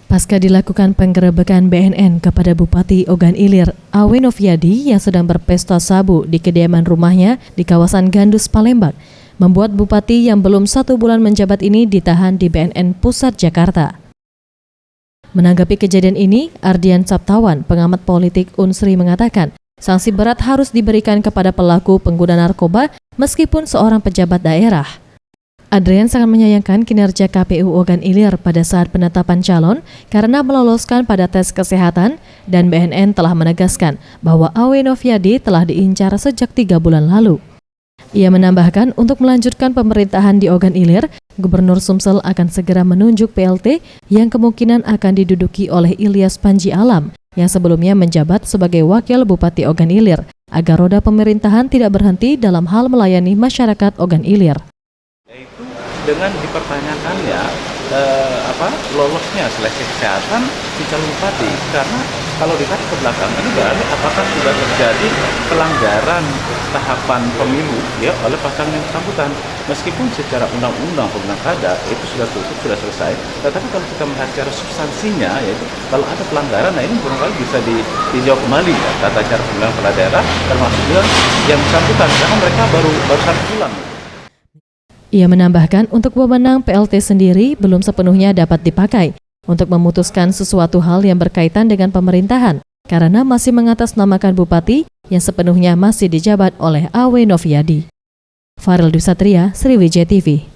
Pasca dilakukan penggerebekan BNN kepada Bupati Ogan Ilir, Awe Noviadi yang sedang berpesta sabu di kediaman rumahnya di kawasan Gandus, Palembang, membuat Bupati yang belum 1 bulan menjabat ini ditahan di BNN Pusat Jakarta. Menanggapi kejadian ini, Ardian Saptawan, pengamat politik Unsri mengatakan, sanksi berat harus diberikan kepada pelaku pengguna narkoba meskipun seorang pejabat daerah. Adrian sangat menyayangkan kinerja KPU Ogan Ilir pada saat penetapan calon karena meloloskan pada tes kesehatan dan BNN telah menegaskan bahwa Awe Noviadi telah diincar sejak 3 bulan lalu. Ia menambahkan untuk melanjutkan pemerintahan di Ogan Ilir, Gubernur Sumsel akan segera menunjuk PLT yang kemungkinan akan diduduki oleh Ilyas Panji Alam yang sebelumnya menjabat sebagai Wakil Bupati Ogan Ilir agar roda pemerintahan tidak berhenti dalam hal melayani masyarakat Ogan Ilir. Yaitu dengan dipertanyakannya lolosnya seleksi kesehatan si calon bupati, karena kalau ditarik ke belakang ini berarti apakah sudah terjadi pelanggaran tahapan pemilu ya oleh pasangan yang bersangkutan, meskipun secara undang-undang pilkada itu sudah tutup, sudah selesai, tetapi kalau kita melihat secara substansinya, yaitu kalau ada pelanggaran, nah ini barangkali bisa ditinjau kembali ya tata cara pemilihan kepala daerah, termasuk juga yang bersangkutan karena mereka baru 1 bulan. Ia menambahkan untuk wewenang PLT sendiri belum sepenuhnya dapat dipakai untuk memutuskan sesuatu hal yang berkaitan dengan pemerintahan karena masih mengatasnamakan bupati yang sepenuhnya masih dijabat oleh Awe Noviadi. Farel Dusatria, Sriwijaya TV.